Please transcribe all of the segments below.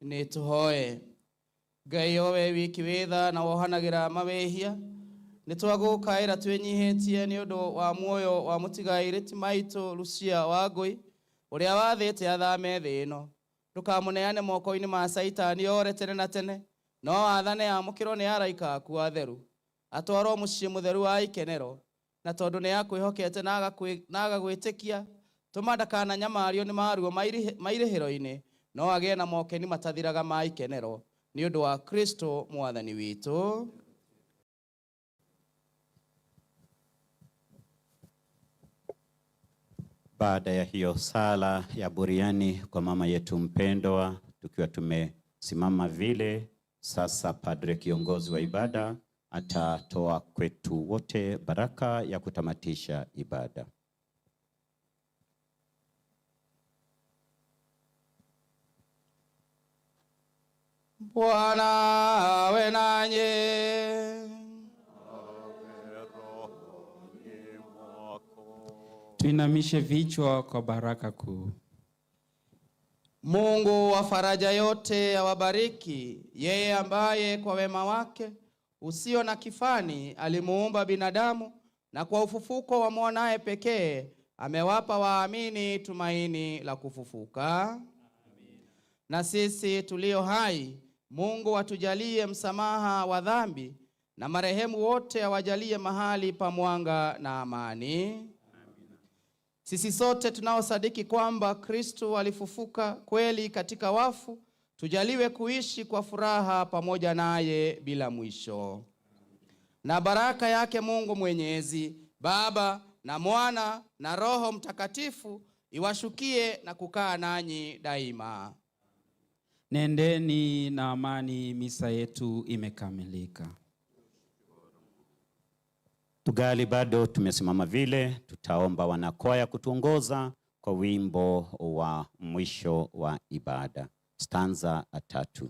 Nĩ tũhoe. Ngai owe wiki witha na wohanagira mawehia. Nĩ twagũkaĩra twĩnyihĩtie nĩ ũndũ wa muoyo wa mũtigairĩti maitũ Lucia Wangui, ũrĩa wathĩte athame thĩ ĩno. Ndũkamũneane moko-inĩ ma Saitani ore tene na tene, no athane amũkĩrwo nĩ araika aku atheru, atwarwo mũciĩ mũtheru wa ikenero, na tondũ nĩ akwĩhokete na agagwĩtĩkia, tũma ndakananyamario nĩ maruo mairĩhĩro-inĩ, no agĩe na mokeni matathiraga ma ikenero, nĩ ũndũ wa Kristo Mwathani witũ. Baada ya hiyo sala ya buriani kwa mama yetu mpendwa, tukiwa tumesimama vile, sasa padre kiongozi wa ibada atatoa kwetu wote baraka ya kutamatisha ibada. Bwana awe nanyi. Tuinamishe vichwa kwa baraka kuu. Mungu wa faraja yote awabariki, yeye ambaye kwa wema wake usio na kifani alimuumba binadamu, na kwa ufufuko wa mwanae pekee amewapa waamini tumaini la kufufuka. Amen. Na sisi tulio hai, Mungu atujalie msamaha wa dhambi, na marehemu wote awajalie mahali pa mwanga na amani. Sisi sote tunaosadiki kwamba Kristo alifufuka kweli katika wafu, tujaliwe kuishi kwa furaha pamoja naye bila mwisho. Na baraka yake Mungu Mwenyezi, Baba na Mwana na Roho Mtakatifu iwashukie na kukaa nanyi daima. Nendeni na amani, misa yetu imekamilika. Tugali bado tumesimama vile, tutaomba wanakwaya kutuongoza kwa wimbo wa mwisho wa ibada. Stanza 3.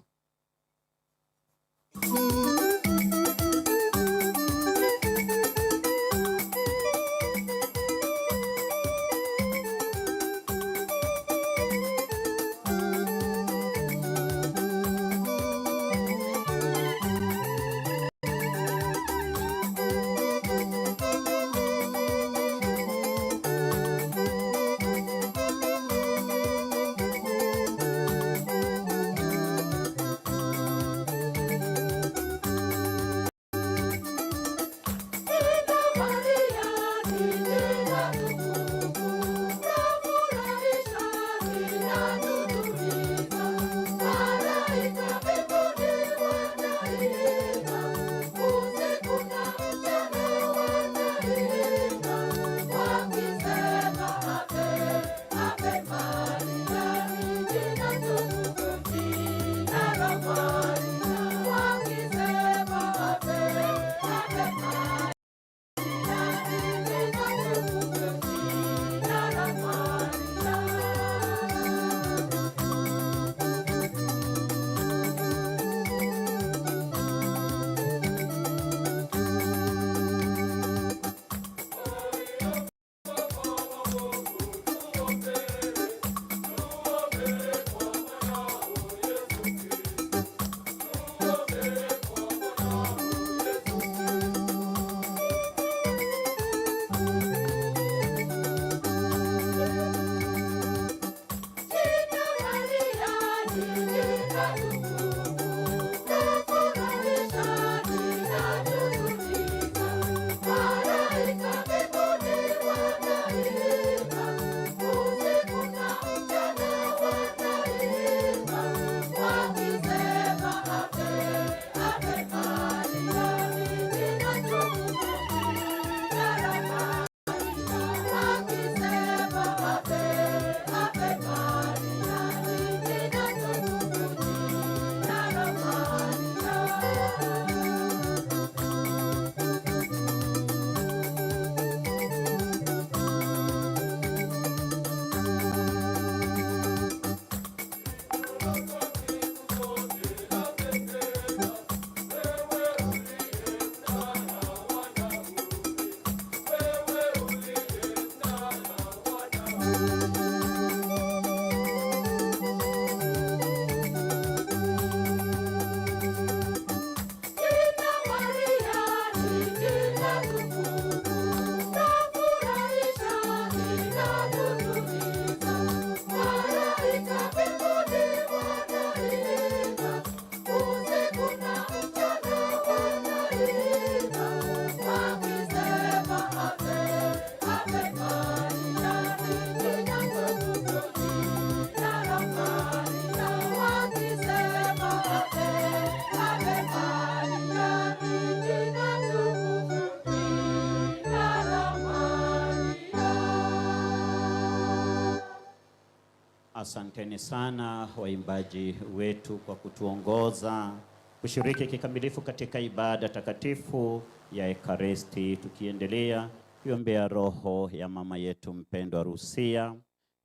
Asanteni sana waimbaji wetu kwa kutuongoza kushiriki kikamilifu katika ibada takatifu ya Ekaristi, tukiendelea kuombea roho ya mama yetu mpendwa Lucia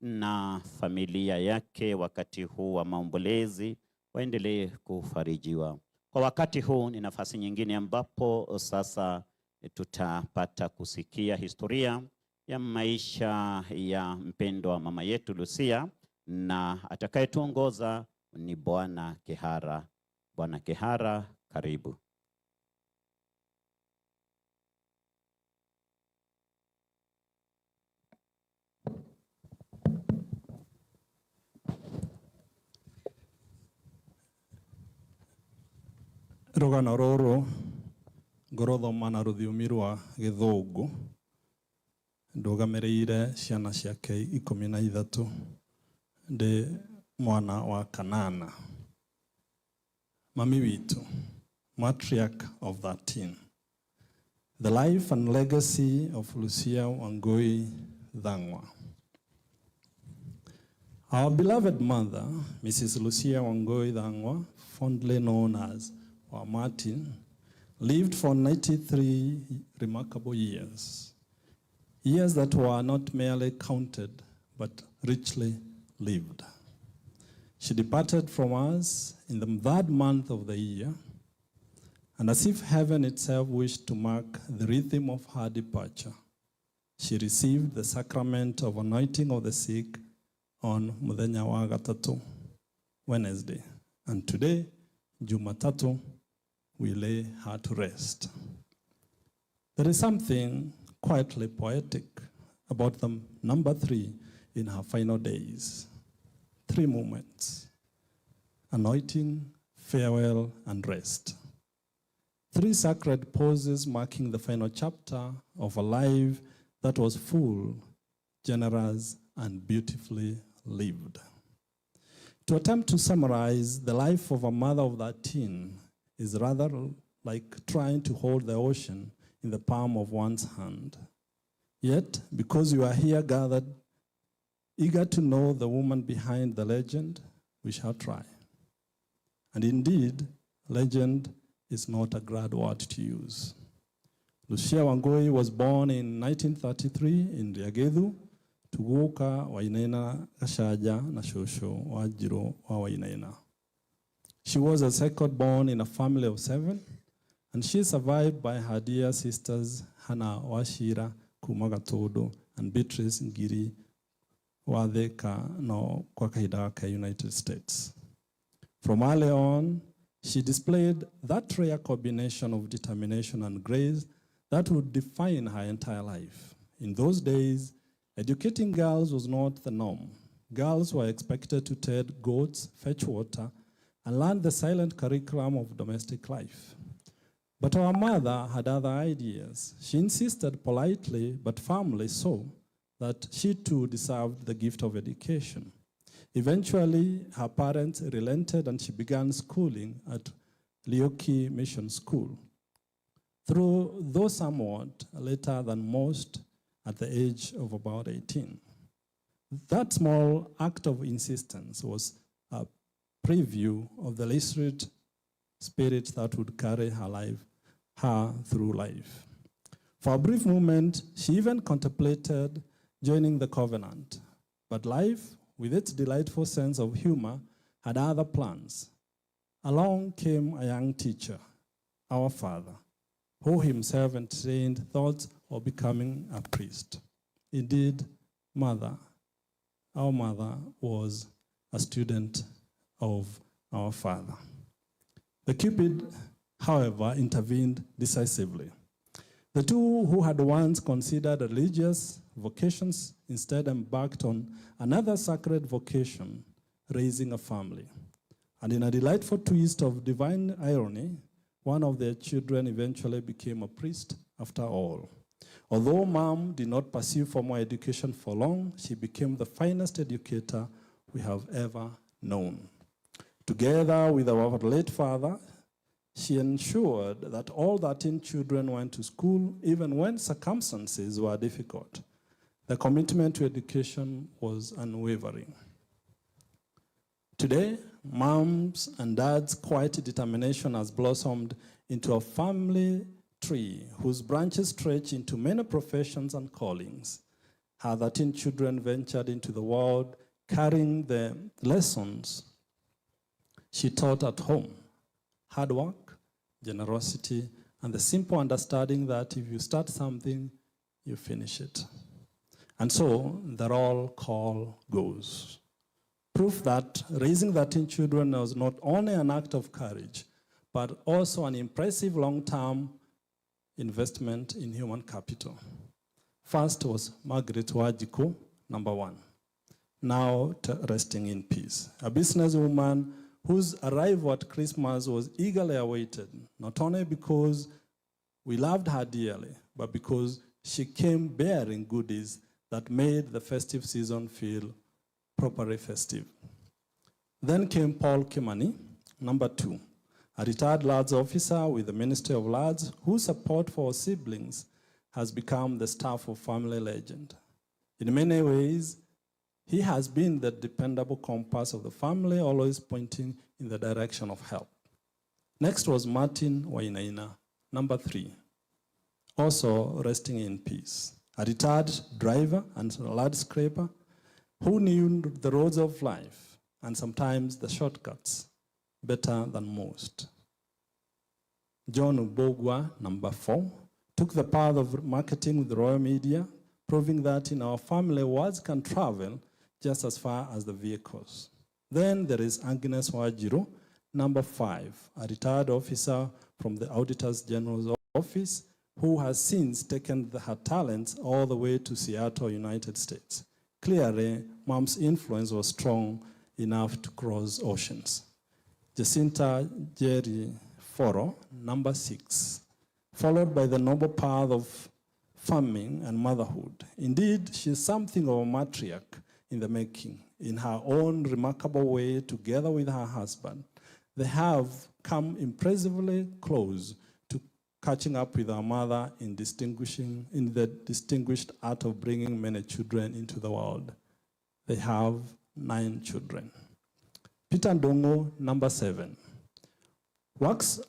na familia yake wakati huu wa maombolezi, waendelee kufarijiwa. Kwa wakati huu ni nafasi nyingine ambapo sasa tutapata kusikia historia ya maisha ya mpendwa mama yetu Lucia, na atakayetuongoza ni Bwana Kehara. Bwana Kehara, karibu. Rugano rũrũ ngũrũthoma na rũthiomi rwa Gĩthũngũ ndũgamĩrĩire ciana ciake 13 ndĩ mwana wa kanana. Mami witũ, matriarch of 13. The life and legacy of Lucia Wangui Thang'wa. Our beloved mother, Mrs. Lucia Wangui Thang'wa, fondly known as Wa Martin, lived for 93 remarkable years. Years that were not merely counted, but richly lived. She departed from us in the 3rd month of the year, and as if heaven itself wished to mark the rhythm of her departure, she received the sacrament of anointing of the sick on Muthenya wa Gatatu, Wednesday, and today, Jumatatu, we lay her to rest. There is something quietly poetic about the number 3 in her final days. 3 moments: anointing, farewell, and rest. 3 sacred poses marking the final chapter of a life that was full, generous, and beautifully lived. To attempt to summarize the life of a mother of 13 is rather like trying to hold the ocean in the palm of one's hand. Yet, because you are here gathered, eager to know the woman behind the legend, we shall try. And indeed, legend is not a glad word to use. Lucia Wangui was born in 1933 in Riagethu, Tuguka Wainaina Gashaja na Shosho Wajiro wa Wainaina. She was a second born in a family of 7, and she is survived by her dear sisters Hannah Washira Kumagatodo and Beatrice Ngiri Watheka no kwa kahinda ka United States. From early on, she displayed that rare combination of determination and grace that would define her entire life. In those days, educating girls was not the norm. Girls were expected to tend goats, fetch water, and learn the silent curriculum of domestic life. But our mother had other ideas. She insisted politely but firmly so that she too deserved the gift of education. Eventually, her parents relented and she began schooling at Lioki Mission School, though somewhat later than most, at the age of about 18. That small act of insistence was a preview of the illustrious spirit that would carry her through life. For a brief moment, she even contemplated joining the covenant. But life, with its delightful sense of humor, had other plans. Along came a young teacher, our father, who himself entertained thoughts of becoming a priest. Indeed, our mother was a student of our father. The Cupid, however, intervened decisively. The two who had once considered religious vocations instead embarked on another sacred vocation, raising a family. And in a delightful twist of divine irony, one of their children eventually became a priest after all. Although Mom did not pursue formal education for long, she became the finest educator we have ever known. Together with our late father, she ensured that all 13 children went to school even when circumstances were difficult. The commitment to education was unwavering. Today, moms and dads' quiet determination has blossomed into a family tree whose branches stretch into many professions and callings. Her 13 children ventured into the world carrying the lessons she taught at home: hard work, generosity, and the simple understanding that if you start something, you finish it. And so the roll call goes. Proof that raising 13 children was not only an act of courage, but also an impressive long-term investment in human capital. First was Margaret Wajiko, number 1, now resting in peace. A businesswoman whose arrival at Christmas was eagerly awaited, not only because we loved her dearly, but because she came bearing goodies that made the festive season feel properly festive. Then came Paul Kimani, number 2, a retired Lads officer with the Ministry of Lads, whose support for siblings has become the staff of family legend. In many ways, he has been the dependable compass of the family, always pointing in the direction of help. Next was Martin Wainaina, number 3, also resting in peace, a retired driver and landscraper who knew the roads of life and sometimes the shortcuts better than most. John Ubogwa, number 4, took the path of marketing with the Royal Media, proving that in our family, words can travel just as far as the vehicles. Then there is Agnes Wajiro, number 5, a retired officer from the Auditor's General's office, who has since taken her talents all the way to Seattle, United States. Clearly, Mom's influence was strong enough to cross oceans. Jacinta Jerry Foro, number 6, followed by the noble path of farming and motherhood. Indeed, she is something of a matriarch in the making. In her own remarkable way, together with her husband, they have come impressively close to catching up with our mother in the distinguished art of bringing many children into the world. They have 9 children. Peter Ndongo, number 7, works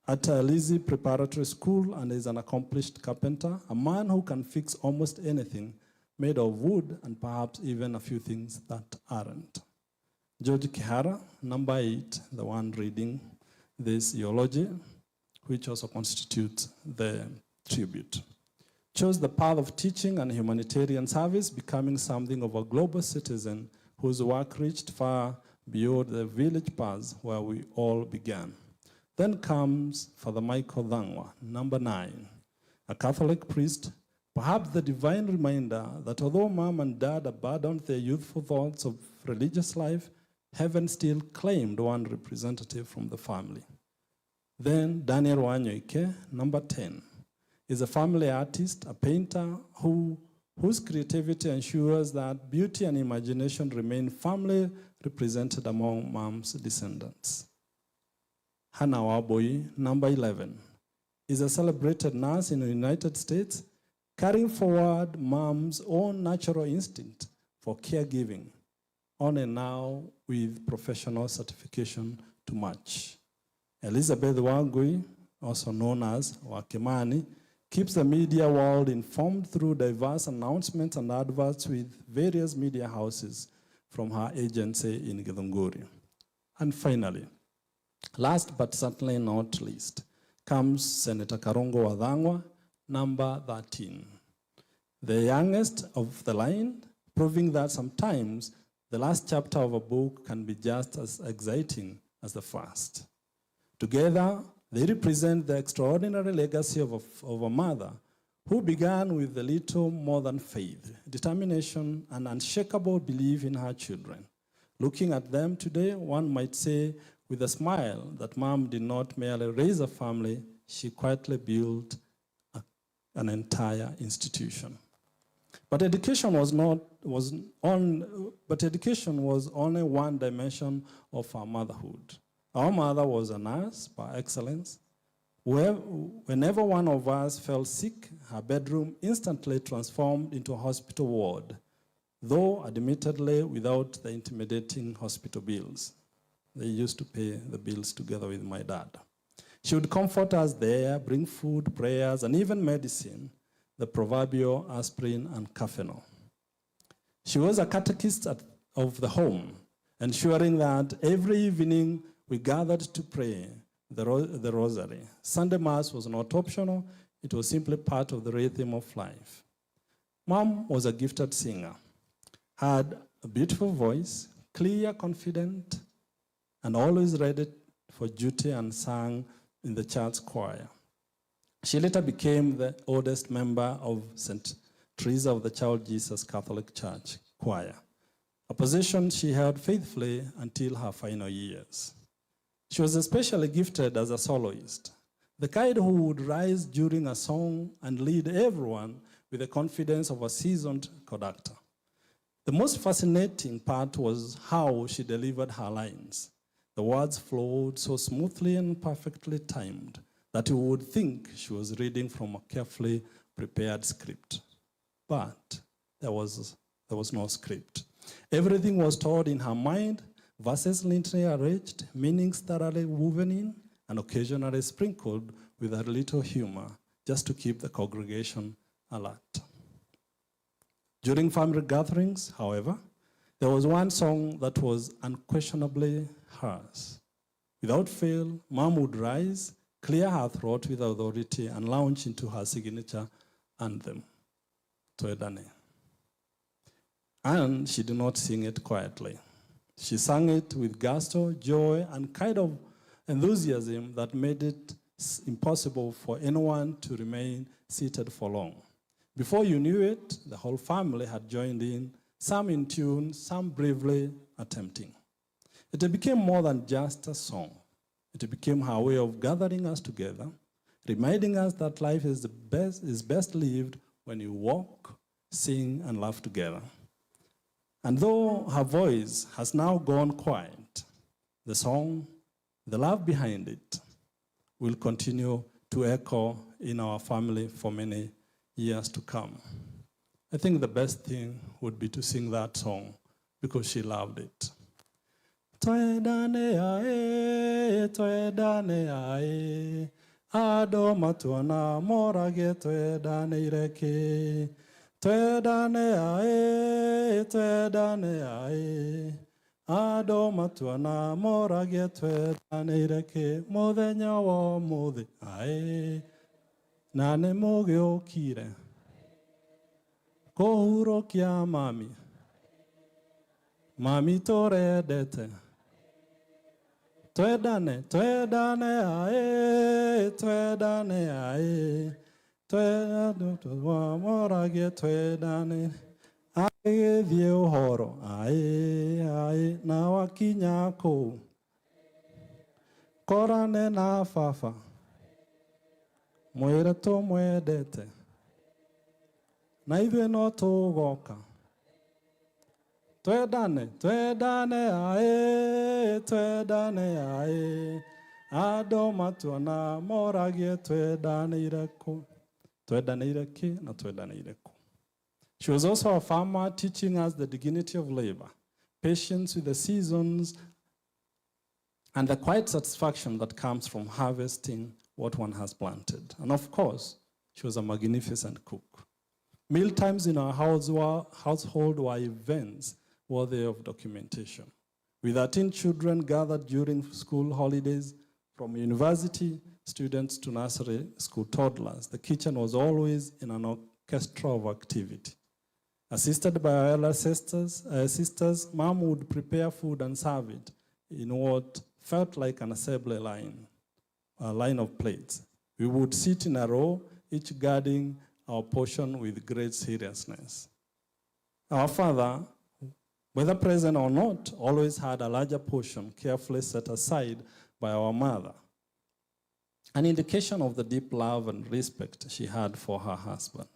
at a Lizzie Preparatory School and is an accomplished carpenter, a man who can fix almost anything made of wood and perhaps even a few things that aren't. George Kihara, number 8, the one reading this eulogy, which also constitutes the tribute, chose the path of teaching and humanitarian service, becoming something of a global citizen whose work reached far beyond the village paths where we all began. Then comes Father Michael Thang'wa, number 9, a Catholic priest, perhaps the divine reminder that although mom and dad abandoned their youthful thoughts of religious life, heaven still claimed one representative from the family. Then Daniel Wanyoike, number 10, is a family artist, a painter whose creativity ensures that beauty and imagination remain firmly represented among mom's descendants. Hannah Waboi, number 11, is a celebrated nurse in the United States, carrying forward mom's own natural instinct for caregiving, on and now with professional certification to match. Elizabeth Wangui, also known as Wakemani, keeps the media world informed through diverse announcements and adverts with various media houses from her agency in Githunguri. And finally, last but certainly not least, comes Senator Karungo wa Thang'wa, number 13, the youngest of the line, proving that sometimes the last chapter of a book can be just as exciting as the first. Together, they represent the extraordinary legacy of a mother who began with a little more than faith, determination, and unshakable belief in her children. Looking at them today, one might say with a smile that mom did not merely raise a family, she quietly built an entire institution. But education was only one dimension of her motherhood. Our mother was a nurse by excellence. Whenever one of us fell sick, her bedroom instantly transformed into a hospital ward, though admittedly without the intimidating hospital bills. They used to pay the bills together with my dad. She would comfort us there, bring food, prayers, and even medicine, the proverbial aspirin and Cafenol. She was a catechist of the home, ensuring that every evening we gathered to pray the rosary. Sunday Mass was not optional, it was simply part of the rhythm of life. Mom was a gifted singer, had a beautiful voice, clear, confident, and always ready for duty, and sang in the church choir. She later became the oldest member of St. Teresa of the Child Jesus Catholic Church choir, a position she held faithfully until her final years. She was especially gifted as a soloist, the kind who would rise during a song and lead everyone with the confidence of a seasoned conductor. The most fascinating part was how she delivered her lines. The words flowed so smoothly and perfectly timed that you would think she was reading from a carefully prepared script. But there was no script. Everything was stored in her mind, verses neatly arranged, meanings thoroughly woven in, and occasionally sprinkled with a little humor, just to keep the congregation alert. During family gatherings, however, there was one song that was unquestionably hers. Without fail, Mom would rise, clear her throat with authority, and launch into her signature anthem, Toedane. And she did not sing it quietly. She sang it with gusto, joy, and kind of enthusiasm that made it impossible for anyone to remain seated for long. Before you knew it, the whole family had joined in, some in tune, some bravely attempting. It became more than just a song. It became her way of gathering us together, reminding us that life is best lived when you walk, sing, and laugh together. And though her voice has now gone quiet, the song, the love behind it, will continue to echo in our family for many years to come. I think the best thing would be to sing that song because she loved it. Toedane ae, ado matuana morage toedane ireke. Toedane ae, ado matuana morage toedane ireke. Mothenya wa muthi ae, nane moge okire. Kohurokia mami, mami toredete. Toedane ae, toedane morage toedane. Ae thie uhoro, ae, na wakinya kou. Korane na fafa, mwire to mwedete. Na ithuĩ no tũgoka. Toedane ae, ado matuana moragie toedane ireko. Toedane ireke na toedane ireko. She was also a farmer, teaching us the dignity of labor, patience with the seasons, and the quiet satisfaction that comes from harvesting what one has planted. And of course, she was a magnificent cook. Meal times in our household were events worthy of documentation. With 13 children gathered during school holidays, from university students to nursery school toddlers, the kitchen was always in an orchestra of activity. Assisted by our elder sisters, Mom would prepare food and serve it in what felt like an assembly line, a line of plates. We would sit in a row, each guarding our portion with great seriousness. Our father, whether present or not, always had a larger portion carefully set aside by our mother, an indication of the deep love and respect she had for her husband.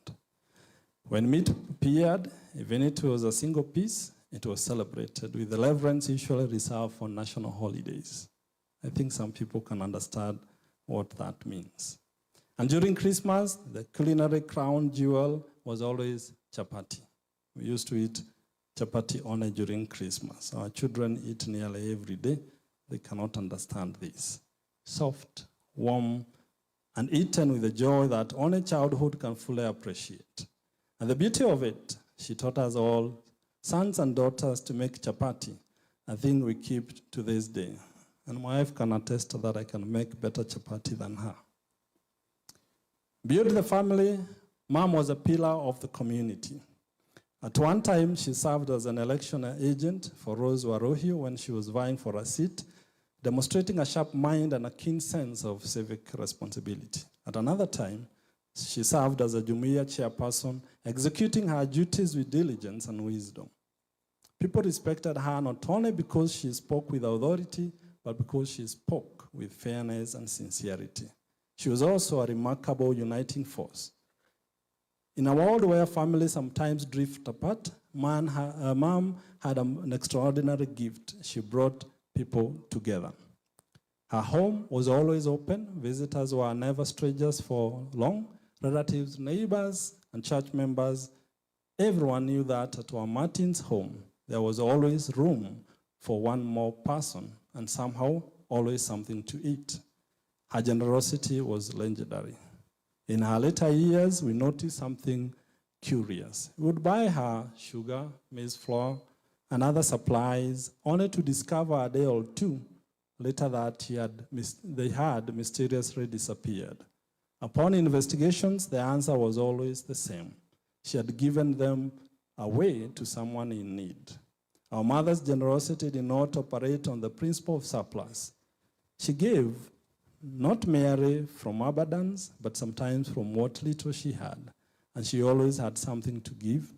When meat appeared, even if it was a single piece, it was celebrated with the reverence usually reserved for national holidays. I think some people can understand what that means. And during Christmas, the culinary crown jewel was always chapati. We used to eat chapati only during Christmas. Our children eat nearly every day, they cannot understand this. Soft, warm, and eaten with a joy that only childhood can fully appreciate. And the beauty of it, she taught us all, sons and daughters, to make chapati, a thing we keep to this day. And my wife can attest that I can make better chapati than her. Beyond the family, Mom was a pillar of the community. At one time, she served as an election agent for Rose Warohio when she was vying for a seat, demonstrating a sharp mind and a keen sense of civic responsibility. At another time, she served as a Jumuiya chairperson, executing her duties with diligence and wisdom. People respected her not only because she spoke with authority, but because she spoke with fairness and sincerity. She was also a remarkable uniting force. In a world where families sometimes drift apart, Mom had an extraordinary gift. She brought people together. Her home was always open. Visitors were never strangers for long. Relatives, neighbors, and church members, everyone knew that at our Martin's home, there was always room for one more person and somehow always something to eat. Her generosity was legendary. In her later years, we noticed something curious. We would buy her sugar, maize flour, and other supplies, only to discover a day or two later that they had mysteriously disappeared. Upon investigations, the answer was always the same. She had given them away to someone in need. Our mother's generosity did not operate on the principle of surplus. She gave not merely from abundance, but sometimes from what little she had. And she always had something to give,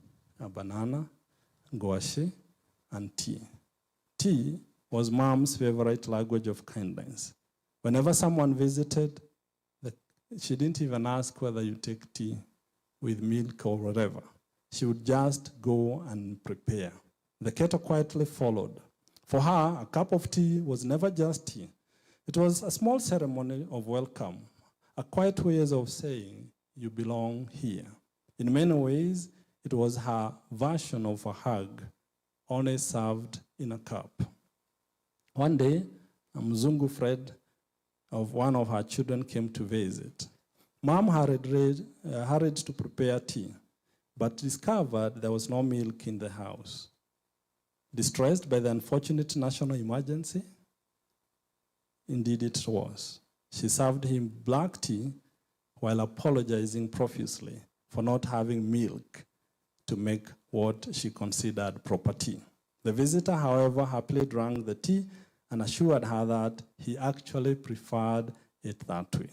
a banana, gouache, and tea. Tea was Mom's favorite language of kindness. Whenever someone visited, she didn't even ask whether you take tea with milk or whatever. She would just go and prepare. The kettle quietly followed. For her, a cup of tea was never just tea. It was a small ceremony of welcome, a quiet way of saying, you belong here. In many ways, it was her version of a hug, only served in a cup. One day, a Mzungu Fred of one of her children came to visit. Mom hurried to prepare tea, but discovered there was no milk in the house. Distressed by the unfortunate national emergency, indeed it was, she served him black tea while apologizing profusely for not having milk to make what she considered proper tea. The visitor, however, happily drank the tea and assured her that he actually preferred it that way.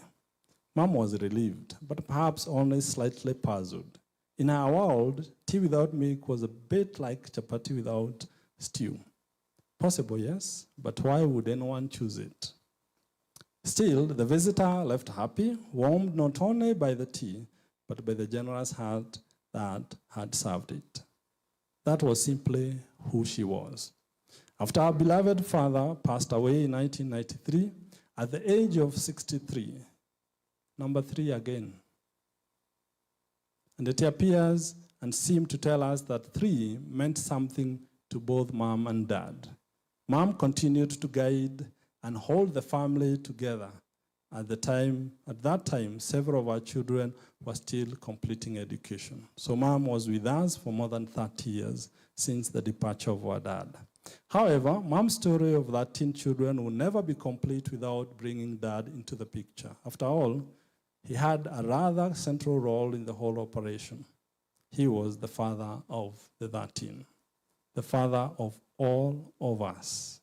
Mom was relieved, but perhaps only slightly puzzled. In our world, tea without milk was a bit like chapati without stew. Possible, yes, but why would anyone choose it? Still, the visitor left happy, warmed not only by the tea, but by the generous heart that had served it. That was simply who she was. After our beloved father passed away in 1993, at the age of 63, number 3 again, and it appears and seemed to tell us that 3 meant something to both Mom and Dad. Mom continued to guide and hold the family together. At that time, several of our children were still completing education. So Mom was with us for more than 30 years since the departure of our dad. However, Mom's story of 13 children will never be complete without bringing Dad into the picture. After all, he had a rather central role in the whole operation. He was the father of the 13, the father of all of us.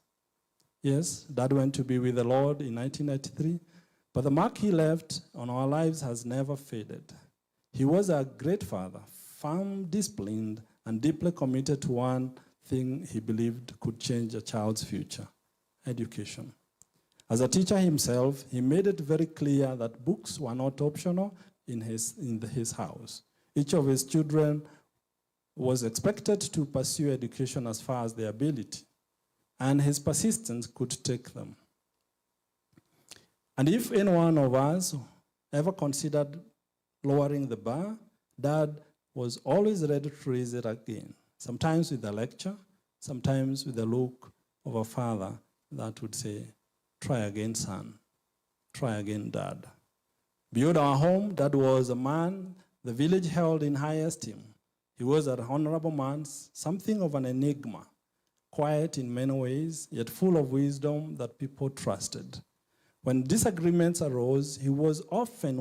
Yes, Dad went to be with the Lord in 1993, but the mark he left on our lives has never faded. He was a great father, firm, disciplined, and deeply committed to one thing he believed could change a child's future: education. As a teacher himself, he made it very clear that books were not optional in his house. Each of his children was expected to pursue education as far as their ability, and his persistence could take them. And if any one of us ever considered lowering the bar, Dad was always ready to raise it again, sometimes with a lecture, sometimes with the look of a father that would say, "Try again, son. Try again, Dad." Beyond our home, Dad was a man the village held in high esteem. He was an honorable man, something of an enigma, quiet in many ways, yet full of wisdom that people trusted. When disagreements arose, he was often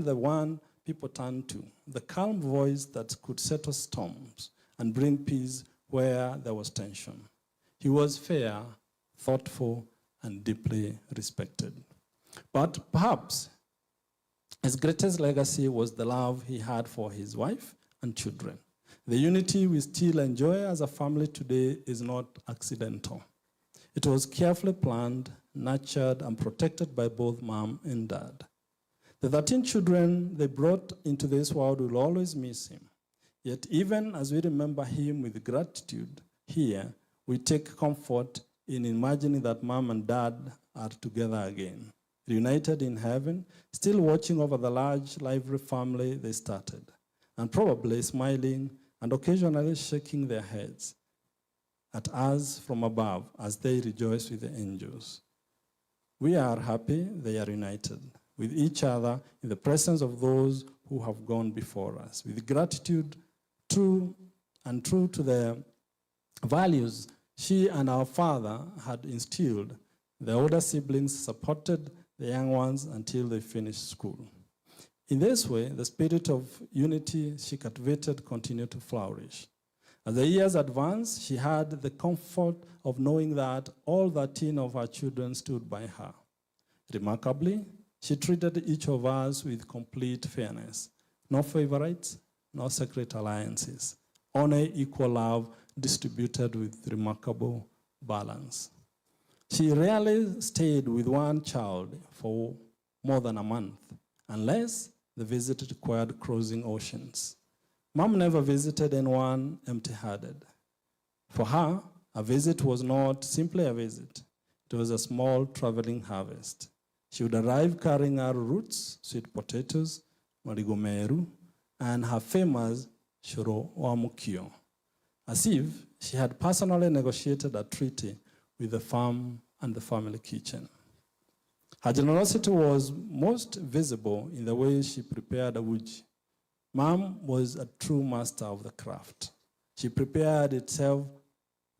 the one people turned to, the calm voice that could settle storms and bring peace where there was tension. He was fair, thoughtful, and deeply respected. But perhaps his greatest legacy was the love he had for his wife and children. The unity we still enjoy as a family today is not accidental. It was carefully planned, nurtured, and protected by both mom and dad. The 13 children they brought into this world will always miss him. Yet even as we remember him with gratitude here, we take comfort in imagining that mom and dad are together again, reunited in heaven, still watching over the large, lively family they started, and probably smiling and occasionally shaking their heads at us from above as they rejoice with the angels. We are happy they are united with each other in the presence of those who have gone before us, with gratitude true to the values she and our father had instilled. The older siblings supported the young ones until they finished school. In this way, the spirit of unity she cultivated continued to flourish. As the years advanced, she had the comfort of knowing that all 13 of her children stood by her. Remarkably, she treated each of us with complete fairness. No favorites, no secret alliances. Only equal love distributed with remarkable balance. She rarely stayed with one child for more than a month, unless the visit required crossing oceans. Mom never visited anyone empty-handed. For her, a visit was not simply a visit. It was a small traveling harvest. She would arrive carrying her roots, sweet potatoes, marigomeru, and her famous shoro wa mukio, as if she had personally negotiated a treaty with the farm and the family kitchen. Her generosity was most visible in the way she prepared a uji. Mom was a true master of the craft. She prepared itself.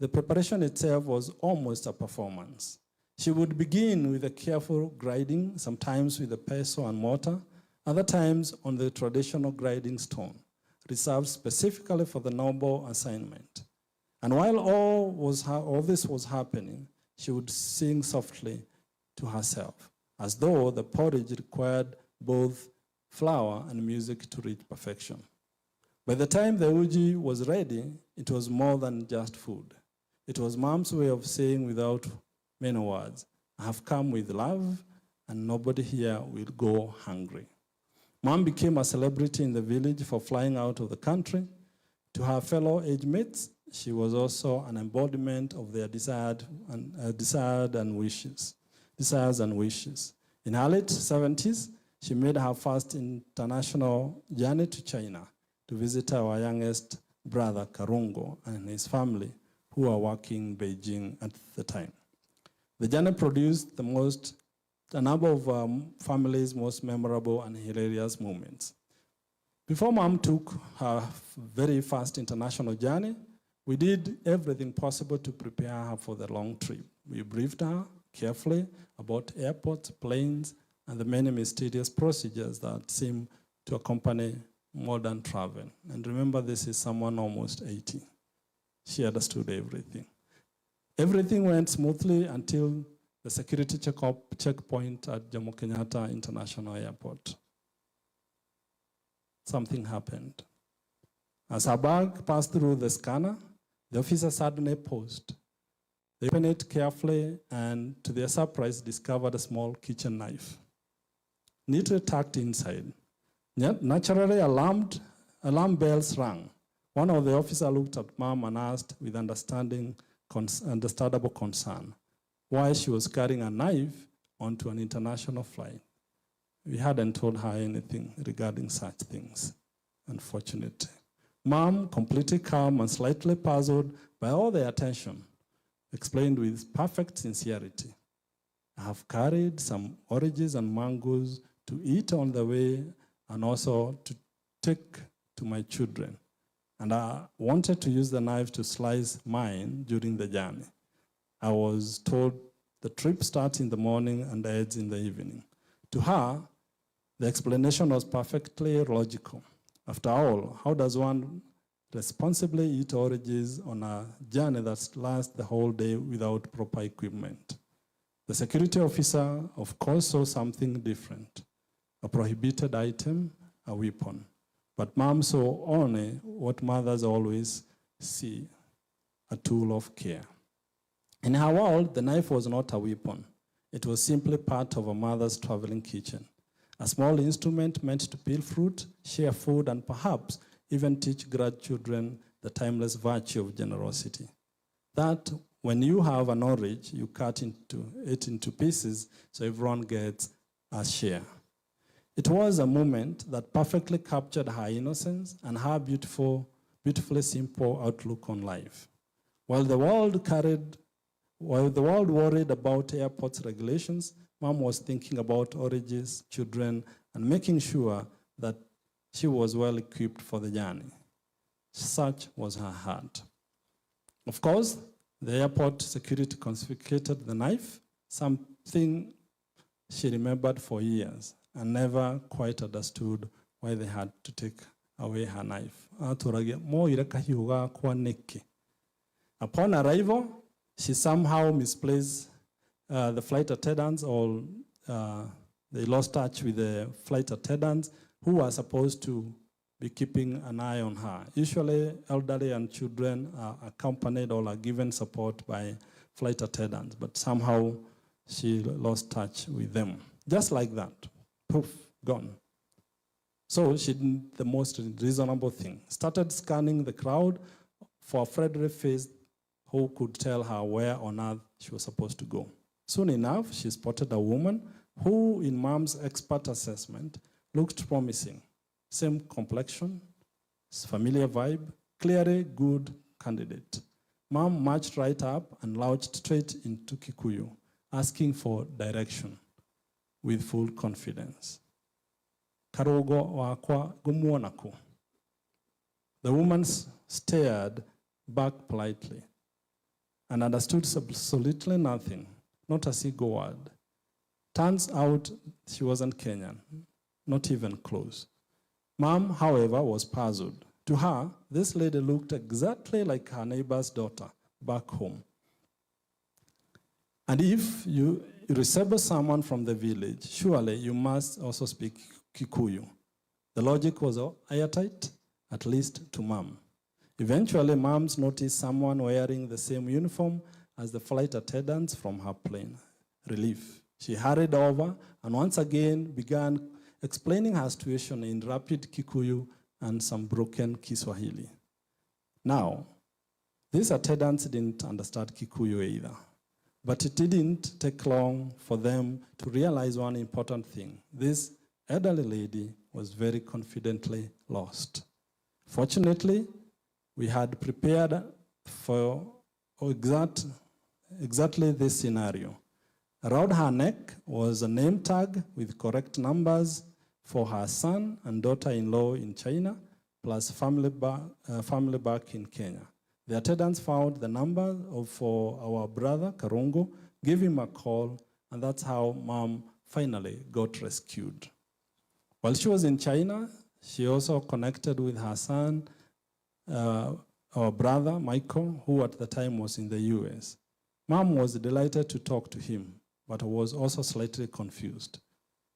The preparation itself was almost a performance. She would begin with a careful grinding, sometimes with a pestle and mortar, other times on the traditional grinding stone, reserved specifically for the noble assignment. And while all this was happening, she would sing softly to herself, as though the porridge required both flour and music to reach perfection. By the time the uji was ready, it was more than just food. It was Mom's way of saying without many words, "I have come with love, and nobody here will go hungry." Mom became a celebrity in the village for flying out of the country. To her fellow age mates, she was also an embodiment of their desires and wishes. In her late 70s, she made her first international journey to China to visit our youngest brother, Karungo, and his family, who were working in Beijing at the time. The journey produced a number of families' most memorable and hilarious moments. Before Mom took her very first international journey, we did everything possible to prepare her for the long trip. We briefed her carefully about airports, planes, and the many mysterious procedures that seem to accompany modern travel. And remember, this is someone almost 80. She understood everything. Everything went smoothly until the security checkpoint at Jomo Kenyatta International Airport. Something happened. As her bag passed through the scanner, the officer suddenly paused. They opened it carefully and, to their surprise, discovered a small kitchen knife, neatly tucked inside. Naturally, alarm bells rang. One of the officers looked at Mom and asked with understandable concern why she was carrying a knife onto an international flight. We hadn't told her anything regarding such things, unfortunately. Mom, completely calm and slightly puzzled by all the attention, explained with perfect sincerity. I have carried some oranges and mangoes to eat on the way and also to take to my children. And I wanted to use the knife to slice mine during the journey. I was told the trip starts in the morning and ends in the evening. To her, the explanation was perfectly logical. After all, how does one responsibly eat oranges on a journey that lasts the whole day without proper equipment? The security officer, of course, saw something different, a prohibited item, a weapon. But Mom saw only what mothers always see, a tool of care. In her world, the knife was not a weapon. It was simply part of a mother's traveling kitchen, a small instrument meant to peel fruit, share food, and perhaps even teach grandchildren the timeless virtue of generosity. That when you have an orange, you cut it into pieces so everyone gets a share. It was a moment that perfectly captured her innocence and her beautifully simple outlook on life. While the world worried about airports regulations, Mom was thinking about oranges, children, and making sure that she was well equipped for the journey. Such was her heart. Of course, the airport security confiscated the knife, something she remembered for years and never quite understood why they had to take away her knife. Upon arrival, she somehow misplaced the flight attendants, or they lost touch with the flight attendants who were supposed to be keeping an eye on her. Usually, elderly and children are accompanied or are given support by flight attendants, but somehow she lost touch with them. Just like that, poof, gone. So she did the most reasonable thing, started scanning the crowd for a friendly face who could tell her where on earth she was supposed to go. Soon enough, she spotted a woman who, in Mom's expert assessment, looked promising. Same complexion, familiar vibe, clearly good candidate. Mom marched right up and launched straight into Kikuyu, asking for direction with full confidence. Karungo wakwa gumuonaku. The woman stared back politely and understood absolutely nothing, not a single word. Turns out she wasn't Kenyan, not even close. Mom, however, was puzzled. To her, this lady looked exactly like her neighbor's daughter back home. And if you resemble someone from the village, surely you must also speak Kikuyu. The logic was airtight, at least to Mom. Eventually, Moms noticed someone wearing the same uniform as the flight attendants from her plane. Relief. She hurried over and once again began explaining her situation in rapid Kikuyu and some broken Kiswahili. Now, these attendants didn't understand Kikuyu either, but it didn't take long for them to realize one important thing. This elderly lady was very confidently lost. Fortunately, we had prepared for exactly this scenario. Around her neck was a name tag with correct numbers for her son and daughter-in-law in China, plus family back in Kenya. The attendants found the number for our brother, Karungo, gave him a call, and that's how Mom finally got rescued. While she was in China, she also connected with her son, our brother, Michael, who at the time was in the US. Mom was delighted to talk to him, but was also slightly confused.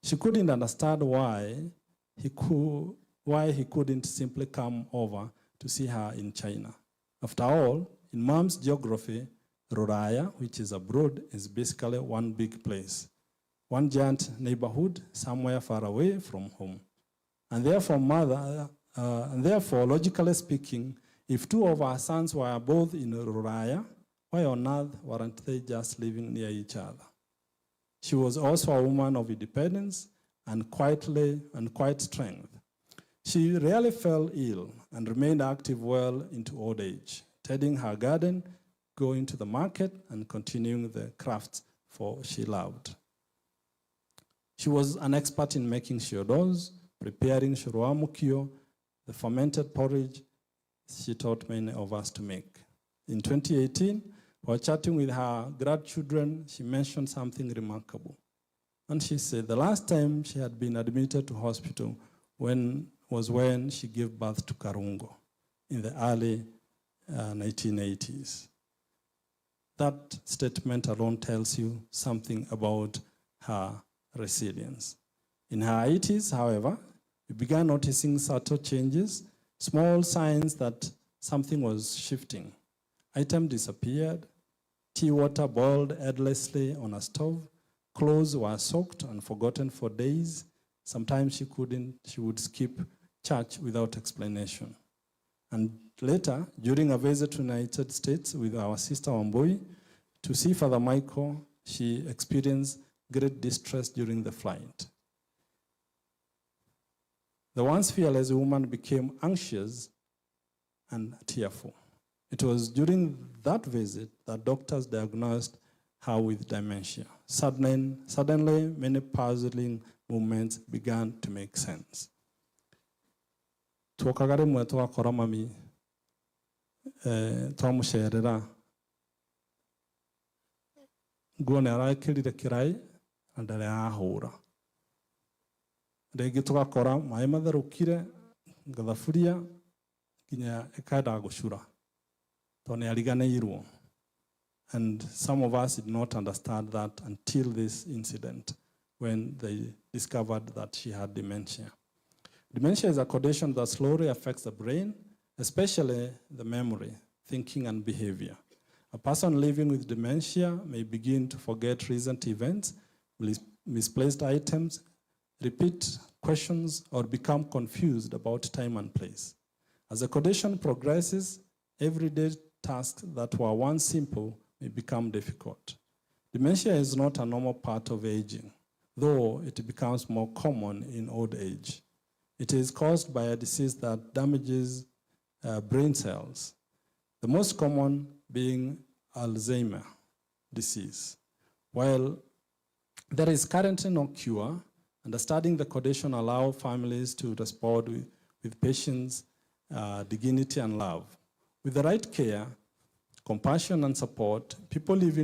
She couldn't understand why he couldn't simply come over to see her in China. After all, in Mom's geography, Ruraya, which is abroad, is basically one big place, one giant neighborhood somewhere far away from home. And therefore, logically speaking, if two of our sons were both in Ruraya, why on earth weren't they just living near each other? She was also a woman of independence and quiet strength. She rarely fell ill and remained active well into old age, tending her garden, going to the market and continuing the crafts for she loved. She was an expert in making shiodos, preparing shoroamukio, the fermented porridge she taught many of us to make. In 2018, while chatting with her grandchildren, she mentioned something remarkable. And she said the last time she had been admitted to hospital was when she gave birth to Karungo in the early 1980s. That statement alone tells you something about her resilience. In her 80s, however, we began noticing subtle changes, small signs that something was shifting. Items disappeared, tea water boiled endlessly on a stove, clothes were soaked and forgotten for days. Sometimes she would skip church without explanation. And later, during a visit to the United States with our sister Wangui to see Father Michael, she experienced great distress during the flight. The once fearless woman became anxious and tearful. It was during that visit that doctors diagnosed her with dementia. Suddenly, many puzzling movements began to make sense. Twokagare mwe twakora mami twamucerera nguo nĩ arakĩrire kĩraĩ na ndarĩ ahũra. Rĩngĩ tũgakora maĩ matherũkire gathaburia nginya ĩkenda gũcura tondũ nĩ ariganĩirwo. And some of us did not understand that until this incident when they discovered that she had dementia. Dementia is a condition that slowly affects the brain, especially the memory, thinking, and behavior. A person living with dementia may begin to forget recent events, misplaced items, repeat questions, or become confused about time and place. As the condition progresses, everyday tasks that were once simple may become difficult. Dementia is not a normal part of aging, though it becomes more common in old age. It is caused by a disease that damages brain cells, the most common being Alzheimer's disease. While there is currently no cure, understanding the condition allows families to respond with patience, dignity, and love. With the right care, compassion, and support, people living